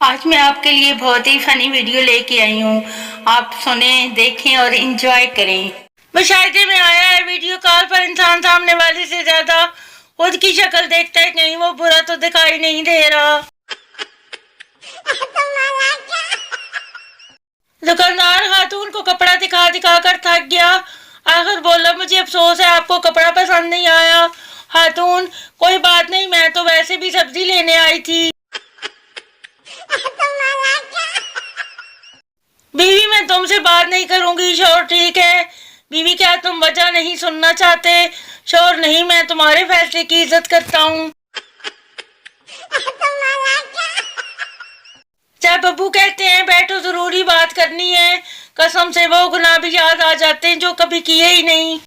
आज मैं आपके लिए बहुत ही फनी वीडियो लेके आई हूँ। आप सुने, देखें और एंजॉय करें। मुशाहिदे में आया है वीडियो कॉल पर इंसान सामने वाले से ज्यादा खुद की शक्ल देखता है, कहीं वो बुरा तो दिखाई नहीं दे रहा। दुकानदार खातून को कपड़ा दिखा दिखा कर थक गया। आखिर बोला, मुझे अफसोस है आपको कपड़ा पसंद नहीं आया। खातून, कोई बात नहीं, मैं तो वैसे भी सब्जी लेने आई थी। बीवी, मैं तुमसे बात नहीं करूंगी। शोर, ठीक है। बीवी, क्या तुम वजह नहीं सुनना चाहते? शोर, नहीं, मैं तुम्हारे फैसले की इज्जत करता हूँ। जब अब्बू कहते हैं बैठो, जरूरी बात करनी है, कसम से वो गुनाह भी याद आ जाते हैं जो कभी किए ही नहीं।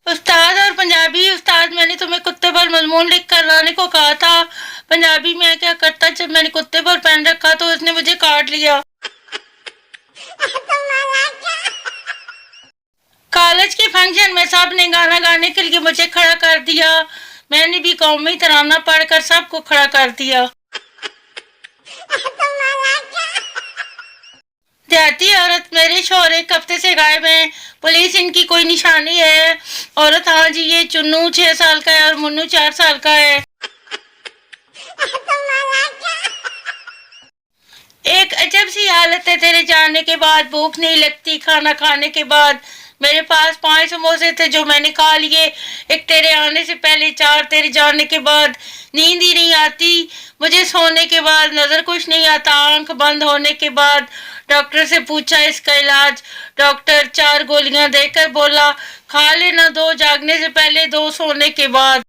उस्ताद और पंजाबी। उस्ताद, मैंने तुम्हें कुत्ते पर मजमून लिख कर लाने को कहा था। पंजाबी, मैं क्या करता, जब मैंने कुत्ते पर पेन रखा तो उसने मुझे काट लिया। कॉलेज के फंक्शन में सब ने गाना गाने के लिए मुझे खड़ा कर दिया। मैंने भी कौमी तराना पढ़कर सबको खड़ा कर दिया। देहाती औरत, मेरे शौहर एक हफ्ते से गायब हैं। पुलिस इनकी कोई निशानी है? औरत, हाँ जी, ये चुन्नू 6 साल का है और मुन्नू 4 साल का है। एक अजब सी हालत है तेरे जाने के बाद, भूख नहीं लगती खाना खाने के बाद। मेरे पास 5 समोसे थे जो मैंने खा लिए, एक तेरे आने से पहले, 4 तेरे जाने के बाद। नींद ही नहीं आती मुझे सोने के बाद, नजर कुछ नहीं आता आंख बंद होने के बाद। डॉक्टर से पूछा इसका इलाज। डॉक्टर 4 गोलियां देकर बोला, खा लेना 2 जागने से पहले, 2 सोने के बाद।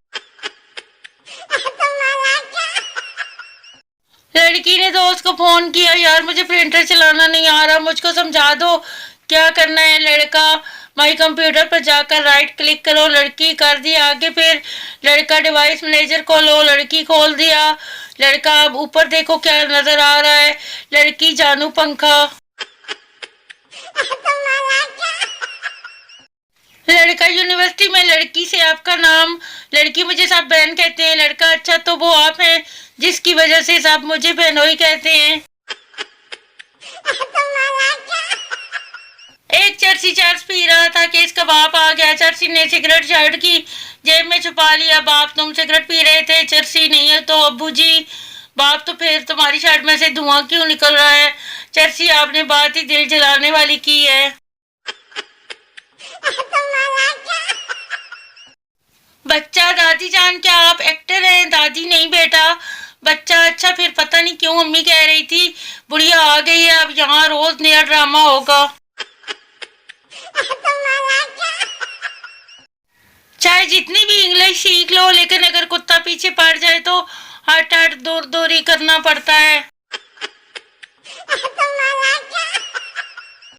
लड़की ने दोस्त को फोन किया, यार मुझे प्रिंटर चलाना नहीं आ रहा, मुझको समझा दो क्या करना है। लड़का, माई कंप्यूटर पर जाकर राइट क्लिक करो। लड़की, कर दिया आगे। फिर लड़का, डिवाइस मैनेजर खोलो। लड़की, खोल दिया। लड़का, अब ऊपर देखो क्या नजर आ रहा है। लड़की, जानू पंखा। लड़का, यूनिवर्सिटी में लड़की से आपका नाम। लड़की, मुझे सब बहन कहते हैं। लड़का, अच्छा तो वो आप हैं जिसकी वजह से सब मुझे बहनोई कहते हैं। एक चर्सी चर्च पी रहा था कि इसका बाप आ गया। चर्सी ने सिगरेट शर्ट की जेब में छुपा लिया। बाप, तुम सिगरेट पी रहे थे? चर्सी, नहीं है तो अब्बू जी। बाप, तो फिर तुम्हारी शर्ट में से धुआं क्यों निकल रहा है? चर्सी, आपने बात ही दिल जलाने वाली की है। बच्चा, दादी जान क्या आप एक्टर हैं? दादी, नहीं बेटा। बच्चा, अच्छा फिर पता नहीं क्यों अम्मी कह रही थी बुढ़िया आ गई है, अब यहाँ रोज नया ड्रामा होगा। चाहे जितनी भी इंग्लिश सीख लो, लेकिन अगर कुत्ता पीछे पड़ जाए तो हट हट दूर दूर ही करना पड़ता है।